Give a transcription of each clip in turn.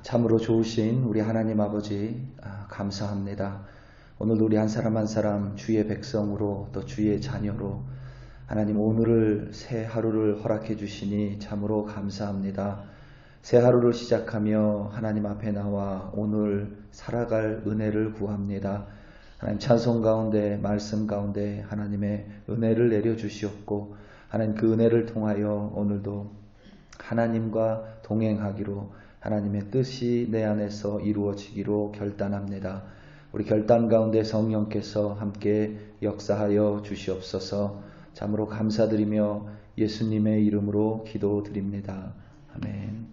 참으로 좋으신 우리 하나님 아버지 감사합니다. 오늘도 우리 한 사람 한 사람 주의 백성으로 또 주의 자녀로 하나님 오늘을 새 하루를 허락해 주시니 참으로 감사합니다. 새 하루를 시작하며 하나님 앞에 나와 오늘 살아갈 은혜를 구합니다. 하나님 찬송 가운데 말씀 가운데 하나님의 은혜를 내려주시옵고 하나님 그 은혜를 통하여 오늘도 하나님과 동행하기로 하나님의 뜻이 내 안에서 이루어지기로 결단합니다. 우리 결단 가운데 성령께서 함께 역사하여 주시옵소서. 참으로 감사드리며 예수님의 이름으로 기도드립니다. 아멘.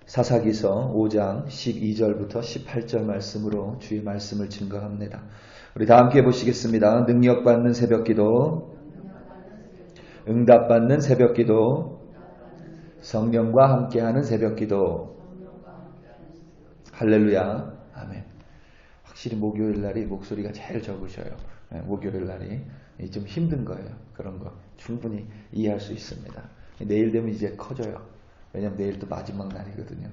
사사기서 5장 12절부터 18절 말씀으로 주의 말씀을 증거합니다. 우리 다 함께 보시겠습니다. 능력받는 새벽기도, 응답받는 새벽기도, 성령과 함께하는 새벽기도. 할렐루야. 아멘. 확실히 목요일 날이 목소리가 제일 적으셔요. 목요일 날이 좀 힘든 거예요. 그런 거 충분히 이해할 수 있습니다. 내일 되면 이제 커져요. 왜냐면 내일 또 마지막 날이거든요.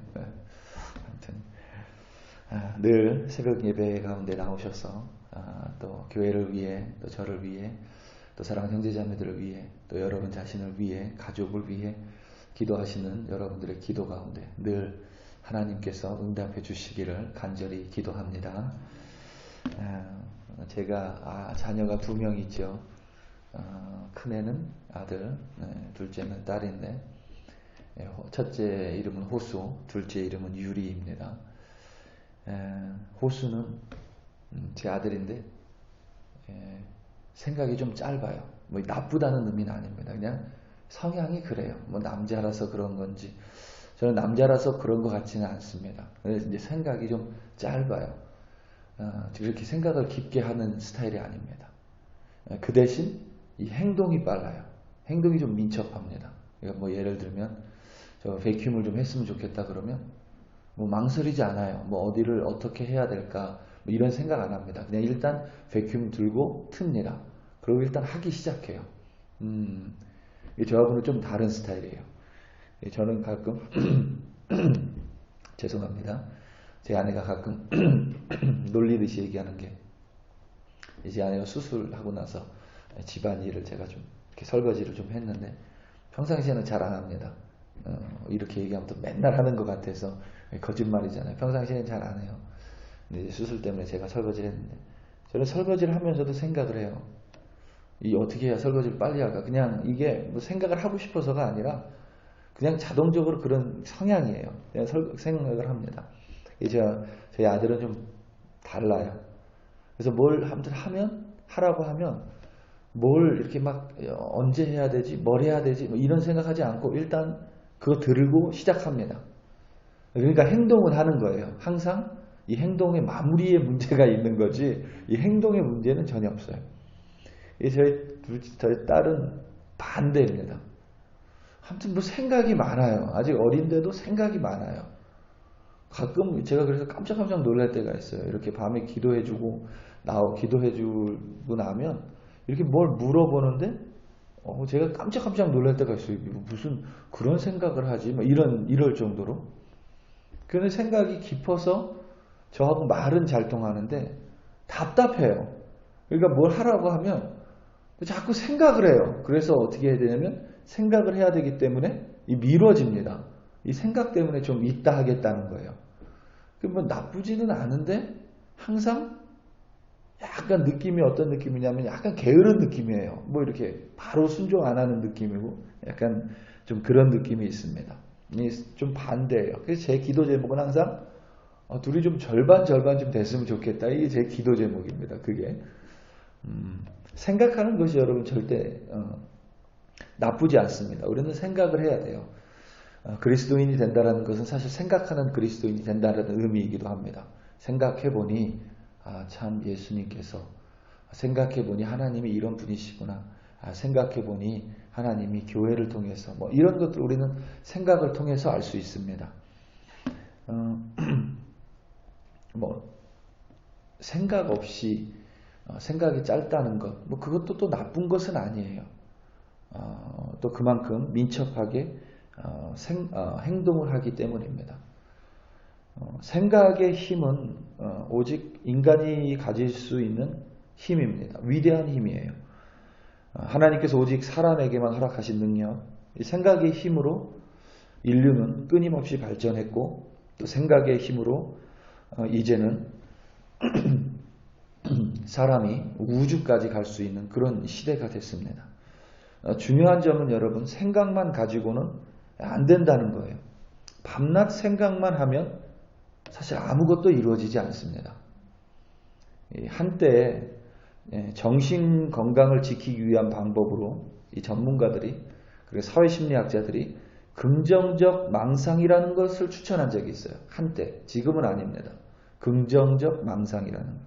아무튼 늘 새벽 예배 가운데 나오셔서 또 교회를 위해 또 저를 위해 또 사랑하는 형제자매들을 위해 또 여러분 자신을 위해 가족을 위해 기도하시는 여러분들의 기도 가운데 늘 하나님께서 응답해 주시기를 간절히 기도합니다. 제가 자녀가 2명 있죠. 큰애는 아들, 둘째는 딸인데 첫째 이름은 호수, 둘째 이름은 유리입니다. 호수는 제 아들인데 생각이 좀 짧아요. 뭐 나쁘다는 의미는 아닙니다. 그냥 성향이 그래요. 뭐 남자라서 그런 건지 저는 남자라서 그런 것 같지는 않습니다. 그래서 이제 생각이 좀 짧아요. 그렇게 생각을 깊게 하는 스타일이 아닙니다. 그 대신 이 행동이 빨라요. 행동이 좀 민첩합니다. 그러니까 뭐 예를 들면 저 베큐음을 좀 했으면 좋겠다 그러면 뭐 망설이지 않아요. 뭐 어디를 어떻게 해야 될까 뭐 이런 생각 안 합니다. 그냥 일단 베큐음 들고 틉니다. 그리고 일단 하기 시작해요. 저하고는 좀 다른 스타일이에요. 저는 가끔 죄송합니다. 제 아내가 가끔 놀리듯이 얘기하는 게 제 아내가 수술하고 나서 집안일을 제가 좀 이렇게 설거지를 좀 했는데 평상시에는 잘 안 합니다. 이렇게 얘기하면 또 맨날 하는 것 같아서 거짓말이잖아요. 평상시에는 잘 안 해요. 근데 이제 수술 때문에 제가 설거지를 했는데 저는 설거지를 하면서도 생각을 해요. 어떻게 해야 설거지를 빨리 할까? 그냥 이게 뭐 생각을 하고 싶어서가 아니라 그냥 자동적으로 그런 성향이에요. 그냥 생각을 합니다. 저희 아들은 좀 달라요. 그래서 뭘 하라고 하면 뭘 이렇게 막 언제 해야 되지? 뭘 해야 되지? 뭐 이런 생각하지 않고 일단 그거 들고 시작합니다. 그러니까 행동을 하는 거예요. 항상 이 행동의 마무리에 문제가 있는 거지 이 행동의 문제는 전혀 없어요. 저희 딸은 반대입니다. 아무튼 뭐 생각이 많아요. 아직 어린데도 생각이 많아요. 가끔 제가 그래서 깜짝깜짝 놀랄 때가 있어요. 이렇게 밤에 기도해주고 기도해주고 나면 이렇게 뭘 물어보는데 제가 깜짝깜짝 놀랄 때가 있어요. 무슨 그런 생각을 하지? 뭐 이럴 정도로. 그런 생각이 깊어서 저하고 말은 잘 통하는데 답답해요. 그러니까 뭘 하라고 하면 자꾸 생각을 해요. 그래서 어떻게 해야 되냐면 생각을 해야 되기 때문에 미뤄집니다. 이 생각 때문에 좀 있다 하겠다는 거예요. 뭐 나쁘지는 않은데 항상 약간 느낌이 어떤 느낌이냐면 약간 게으른 느낌이에요. 뭐 이렇게 바로 순종 안 하는 느낌이고 약간 좀 그런 느낌이 있습니다. 좀 반대예요. 그래서 제 기도 제목은 항상 둘이 좀 절반 좀 됐으면 좋겠다. 이게 제 기도 제목입니다. 그게 생각하는 것이 여러분 절대 나쁘지 않습니다. 우리는 생각을 해야 돼요. 그리스도인이 된다는 것은 사실 생각하는 그리스도인이 된다는 의미이기도 합니다. 생각해보니 참 예수님께서 생각해보니 하나님이 이런 분이시구나. 생각해보니 하나님이 교회를 통해서 뭐 이런 것들 우리는 생각을 통해서 알 수 있습니다. 뭐 생각 없이 생각이 짧다는 것, 뭐 그것도 또 나쁜 것은 아니에요. 또 그만큼 민첩하게 행동을 하기 때문입니다. 생각의 힘은 오직 인간이 가질 수 있는 힘입니다. 위대한 힘이에요. 하나님께서 오직 사람에게만 허락하신 능력, 이 생각의 힘으로 인류는 끊임없이 발전했고 또 생각의 힘으로 이제는 사람이 우주까지 갈 수 있는 그런 시대가 됐습니다. 중요한 점은 여러분 생각만 가지고는 안 된다는 거예요. 밤낮 생각만 하면 사실 아무것도 이루어지지 않습니다. 한때 정신 건강을 지키기 위한 방법으로 이 전문가들이 그리고 사회심리학자들이 긍정적 망상이라는 것을 추천한 적이 있어요. 한때. 지금은 아닙니다. 긍정적 망상이라는 것.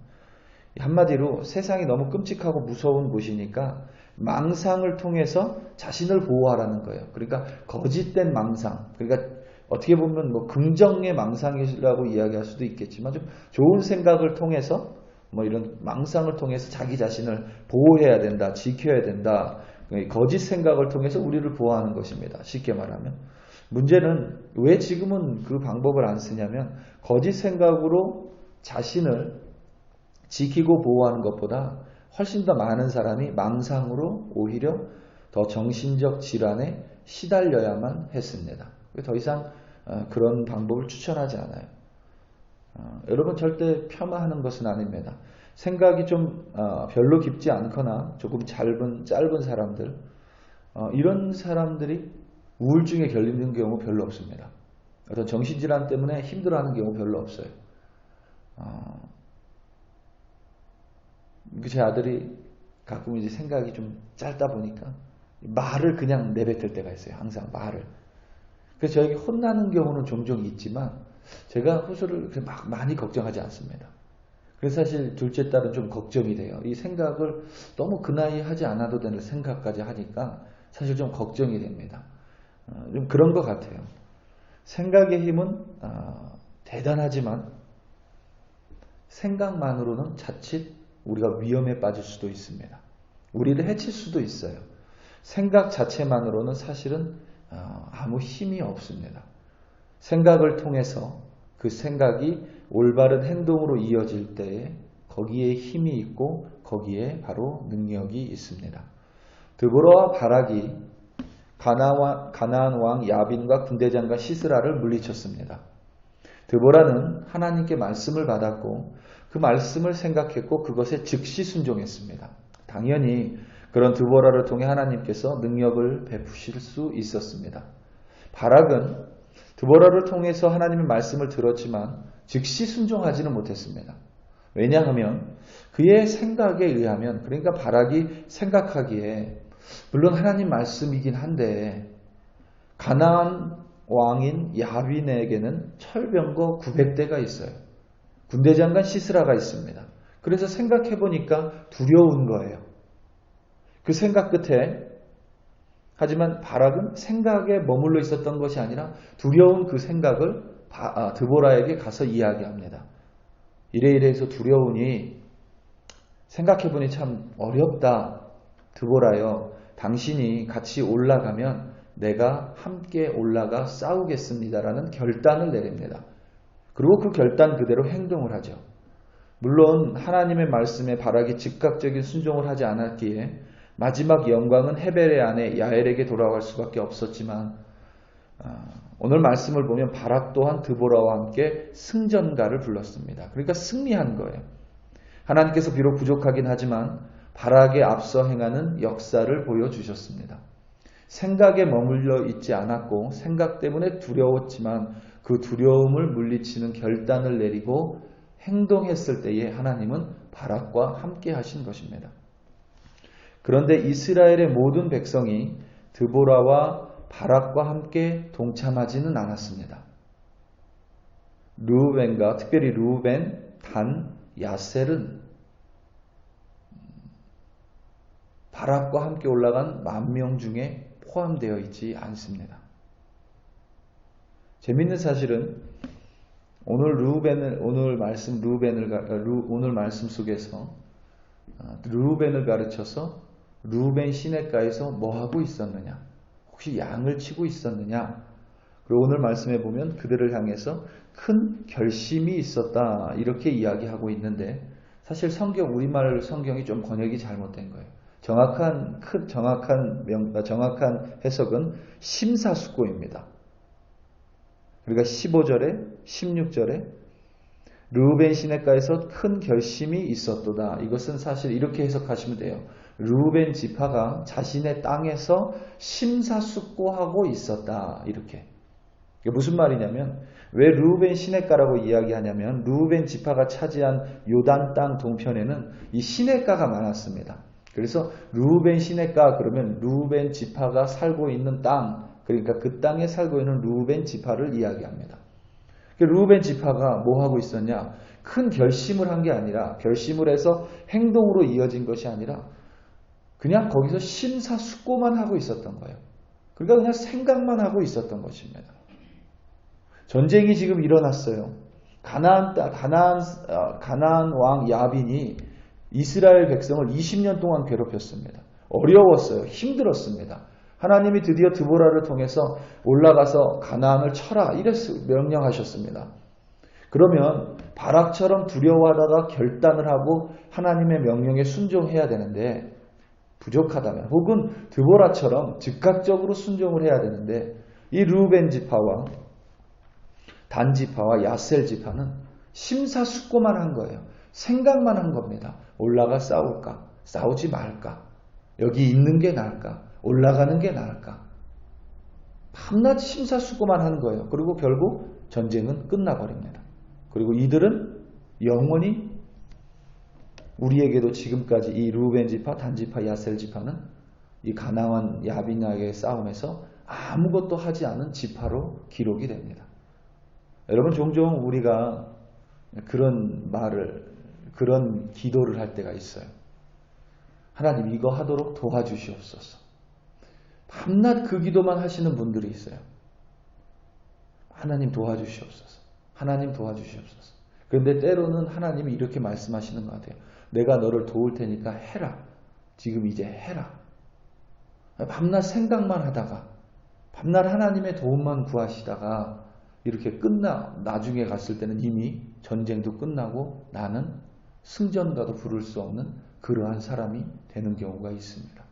한마디로 세상이 너무 끔찍하고 무서운 곳이니까 망상을 통해서 자신을 보호하라는 거예요. 그러니까 거짓된 망상. 그러니까 어떻게 보면 뭐 긍정의 망상이라고 이야기할 수도 있겠지만 좀 좋은 생각을 통해서 뭐 이런 망상을 통해서 자기 자신을 보호해야 된다, 지켜야 된다. 거짓 생각을 통해서 우리를 보호하는 것입니다. 쉽게 말하면. 문제는 왜 지금은 그 방법을 안 쓰냐면 거짓 생각으로 자신을 지키고 보호하는 것보다 훨씬 더 많은 사람이 망상으로 오히려 더 정신적 질환에 시달려야만 했습니다. 더 이상 그런 방법을 추천하지 않아요. 여러분 절대 폄하하는 것은 아닙니다. 생각이 좀 별로 깊지 않거나 조금 짧은 사람들 이런 사람들이 우울증에 걸리는 경우 별로 없습니다. 어떤 정신질환 때문에 힘들어하는 경우 별로 없어요. 제 아들이 가끔 이제 생각이 좀 짧다 보니까 말을 그냥 내뱉을 때가 있어요. 항상 말을. 그래서 저에게 혼나는 경우는 종종 있지만 제가 호소를 막 많이 걱정하지 않습니다. 그래서 사실 둘째 딸은 좀 걱정이 돼요. 이 생각을 너무 그 나이에 하지 않아도 되는 생각까지 하니까 사실 좀 걱정이 됩니다. 좀 그런 것 같아요. 생각의 힘은 대단하지만 생각만으로는 자칫 우리가 위험에 빠질 수도 있습니다. 우리를 해칠 수도 있어요. 생각 자체만으로는 사실은 아무 힘이 없습니다. 생각을 통해서 그 생각이 올바른 행동으로 이어질 때에 거기에 힘이 있고 거기에 바로 능력이 있습니다. 드보라와 바락이 가나안 왕 야빈과 군대장관 시스라를 물리쳤습니다. 드보라는 하나님께 말씀을 받았고 그 말씀을 생각했고 그것에 즉시 순종했습니다. 당연히 그런 드보라를 통해 하나님께서 능력을 베푸실 수 있었습니다. 바락은 드보라를 통해서 하나님의 말씀을 들었지만 즉시 순종하지는 못했습니다. 왜냐하면 그의 생각에 의하면 그러니까 바락이 생각하기에 물론 하나님 말씀이긴 한데 가나안 왕인 야빈에게는 철병거 900대가 있어요. 군대장관 시스라가 있습니다. 그래서 생각해보니까 두려운 거예요. 그 생각 끝에 하지만 바락은 생각에 머물러 있었던 것이 아니라 두려운 그 생각을 드보라에게 가서 이야기합니다. 이래해서 두려우니 생각해보니 참 어렵다. 드보라여, 당신이 같이 올라가면 내가 함께 올라가 싸우겠습니다라는 결단을 내립니다. 그리고 그 결단 그대로 행동을 하죠. 물론 하나님의 말씀에 바락이 즉각적인 순종을 하지 않았기에 마지막 영광은 헤벨의 아내 야엘에게 돌아갈 수밖에 없었지만 오늘 말씀을 보면 바락 또한 드보라와 함께 승전가를 불렀습니다. 그러니까 승리한 거예요. 하나님께서 비록 부족하긴 하지만 바락에 앞서 행하는 역사를 보여주셨습니다. 생각에 머물러 있지 않았고 생각 때문에 두려웠지만 그 두려움을 물리치는 결단을 내리고 행동했을 때에 하나님은 바락과 함께 하신 것입니다. 그런데 이스라엘의 모든 백성이 드보라와 바락과 함께 동참하지는 않았습니다. 르우벤과 특별히 르우벤, 단, 야셀은 바락과 함께 올라간 10,000명 중에 포함되어 있지 않습니다. 재밌는 사실은 오늘 말씀 속에서 르우벤을 가르쳐서 르우벤 시내가에서 뭐 하고 있었느냐? 혹시 양을 치고 있었느냐? 그리고 오늘 말씀해 보면 그들을 향해서 큰 결심이 있었다 이렇게 이야기하고 있는데 사실 우리말 성경이 좀 번역이 잘못된 거예요. 정확한 해석은 심사숙고입니다. 그러니까 15절에 16절에 르우벤 시내가에서 큰 결심이 있었도다. 이것은 사실 이렇게 해석하시면 돼요. 르우벤 지파가 자신의 땅에서 심사숙고하고 있었다. 이렇게. 이게 무슨 말이냐면 왜 르우벤 시내가라고 이야기하냐면 르우벤 지파가 차지한 요단 땅 동편에는 이 시내가가 많았습니다. 그래서 르우벤 시내가 그러면 르우벤 지파가 살고 있는 땅, 그러니까 그 땅에 살고 있는 르우벤 지파를 이야기합니다. 르우벤 지파가 뭐 하고 있었냐? 큰 결심을 한 게 아니라 결심을 해서 행동으로 이어진 것이 아니라 그냥 거기서 심사숙고만 하고 있었던 거예요. 그러니까 그냥 생각만 하고 있었던 것입니다. 전쟁이 지금 일어났어요. 가나안 왕 야빈이 이스라엘 백성을 20년 동안 괴롭혔습니다. 어려웠어요. 힘들었습니다. 하나님이 드디어 드보라를 통해서 올라가서 가나안을 쳐라 이래서 명령하셨습니다. 그러면 바락처럼 두려워하다가 결단을 하고 하나님의 명령에 순종해야 되는데 부족하다면 혹은 드보라처럼 즉각적으로 순종을 해야 되는데 이 르우벤 지파와 단 지파와 야셀 지파는 심사숙고만 한 거예요. 생각만 한 겁니다. 올라가 싸울까? 싸우지 말까? 여기 있는 게 나을까? 올라가는 게 나을까? 밤낮 심사숙고만 하는 거예요. 그리고 결국 전쟁은 끝나버립니다. 그리고 이들은 영원히 우리에게도 지금까지 이 르우벤 지파, 단 지파, 야셀 지파는 이 가나안 야빈과의 싸움에서 아무것도 하지 않은 지파로 기록이 됩니다. 여러분 종종 우리가 그런 기도를 할 때가 있어요. 하나님 이거 하도록 도와주시옵소서. 밤낮 그 기도만 하시는 분들이 있어요. 하나님 도와주시옵소서. 하나님 도와주시옵소서. 그런데 때로는 하나님이 이렇게 말씀하시는 것 같아요. 내가 너를 도울 테니까 해라. 지금 이제 해라. 밤낮 생각만 하다가 밤낮 하나님의 도움만 구하시다가 이렇게 나중에 갔을 때는 이미 전쟁도 끝나고 나는 승전가도 부를 수 없는 그러한 사람이 되는 경우가 있습니다.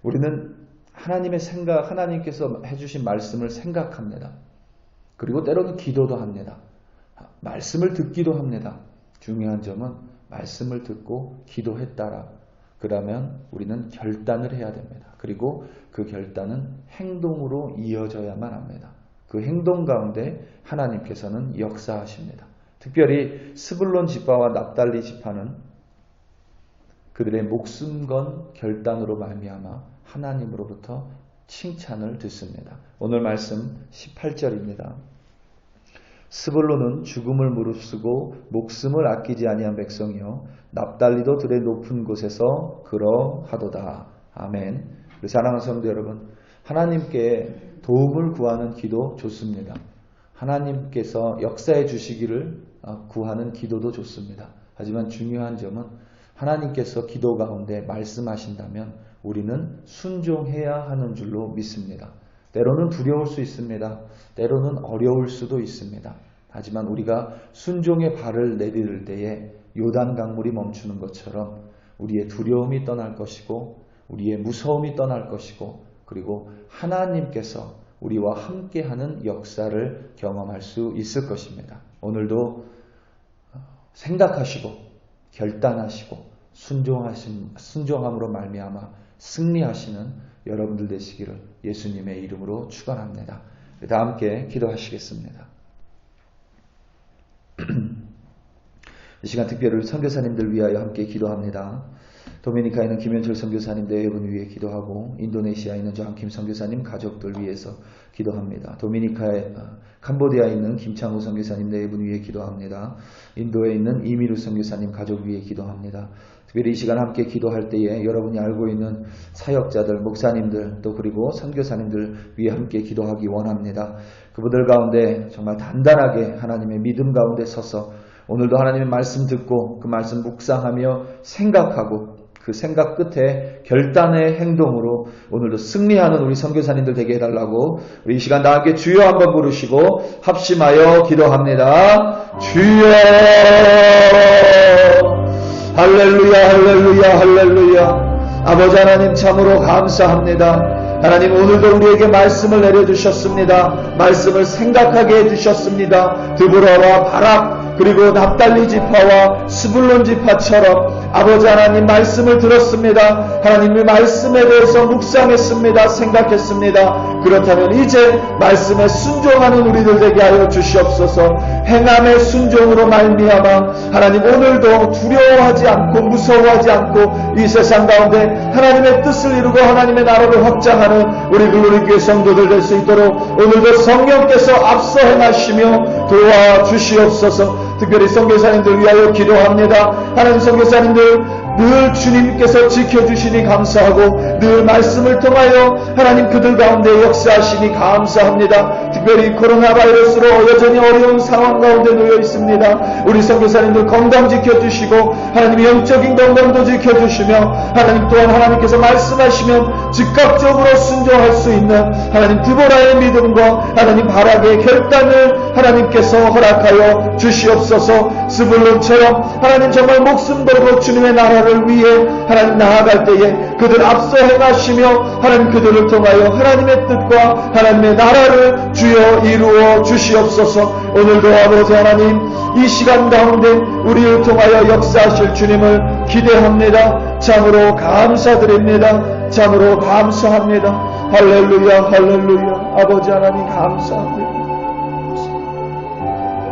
우리는 하나님께서 해주신 말씀을 생각합니다. 그리고 때로는 기도도 합니다. 말씀을 듣기도 합니다. 중요한 점은 말씀을 듣고 기도했다라. 그러면 우리는 결단을 해야 됩니다. 그리고 그 결단은 행동으로 이어져야만 합니다. 그 행동 가운데 하나님께서는 역사하십니다. 특별히 스불론 지파와 납달리 지파는 그들의 목숨 건 결단으로 말미암아 하나님으로부터 칭찬을 듣습니다. 오늘 말씀 18절입니다. 스불론은 죽음을 무릅쓰고 목숨을 아끼지 아니한 백성이요 납달리도 들의 높은 곳에서 그러하도다. 아멘. 사랑하는 성도 여러분, 하나님께 도움을 구하는 기도 좋습니다. 하나님께서 역사해 주시기를 구하는 기도도 좋습니다. 하지만 중요한 점은 하나님께서 기도 가운데 말씀하신다면 우리는 순종해야 하는 줄로 믿습니다. 때로는 두려울 수 있습니다. 때로는 어려울 수도 있습니다. 하지만 우리가 순종의 발을 내디딜 때에 요단 강물이 멈추는 것처럼 우리의 두려움이 떠날 것이고 우리의 무서움이 떠날 것이고 그리고 하나님께서 우리와 함께하는 역사를 경험할 수 있을 것입니다. 오늘도 생각하시고 결단하시고 순종함으로 말미암아 승리하시는 여러분들 되시기를 예수님의 이름으로 축원합니다. 다 함께 기도하시겠습니다. 이 시간 특별히 선교사님들 위하여 함께 기도합니다. 도미니카에 있는 김현철 선교사님 대회분 위해 기도하고 인도네시아에 있는 조한킴 선교사님 가족들 위해서 기도합니다. 도미니카에 캄보디아에 있는 김창호 선교사님 대회분 위해 기도합니다. 인도에 있는 이미루 선교사님 가족 위해 기도합니다. 특별히 이 시간 함께 기도할 때에 여러분이 알고 있는 사역자들, 목사님들 또 그리고 선교사님들 위해 함께 기도하기 원합니다. 그분들 가운데 정말 단단하게 하나님의 믿음 가운데 서서 오늘도 하나님의 말씀 듣고 그 말씀 묵상하며 생각하고 그 생각 끝에 결단의 행동으로 오늘도 승리하는 우리 선교사님들 되게 해달라고 우리 이 시간 다 함께 주여 한번 부르시고 합심하여 기도합니다. 주여 할렐루야 할렐루야 할렐루야. 아버지 하나님 참으로 감사합니다. 하나님 오늘도 우리에게 말씀을 내려주셨습니다. 말씀을 생각하게 해주셨습니다. 드보라와 바락 그리고 납달리 지파와 스불론 지파처럼 아버지 하나님 말씀을 들었습니다. 하나님의 말씀에 대해서 묵상했습니다. 생각했습니다. 그렇다면 이제 말씀에 순종하는 우리들 되게 하여 주시옵소서. 행함의 순종으로 말미암아 하나님 오늘도 두려워하지 않고 무서워하지 않고 이 세상 가운데 하나님의 뜻을 이루고 하나님의 나라를 확장하는 우리 글로리교회 성도들 될 수 있도록 오늘도 성령께서 앞서 행하시며 도와주시옵소서. 특별히 선교사님들 위하여 기도합니다. 하나님 선교사님들 늘 주님께서 지켜주시니 감사하고 늘 말씀을 통하여 하나님 그들 가운데 역사하시니 감사합니다. 특별히 코로나 바이러스로 여전히 어려운 상황 가운데 놓여 있습니다. 우리 선교사님들 건강 지켜주시고 하나님 영적인 건강도 지켜주시며 하나님 또한 하나님께서 말씀하시면 즉각적으로 순종할 수 있는 하나님 드보라의 믿음과 하나님 바락의 결단을 하나님께서 허락하여 주시옵소서. 스불론처럼 하나님 정말 목숨 걸고 주님의 나라를 위해 하나님 나아갈 때에 그들 앞서 행하시며 하나님 그들을 통하여 하나님의 뜻과 하나님의 나라를 주여 이루어 주시옵소서. 오늘도 아버지 하나님 이 시간 가운데 우리를 통하여 역사하실 주님을 기대합니다. 참으로 감사드립니다. 참으로 감사합니다. 할렐루야 할렐루야. 아버지 하나님 감사합니다.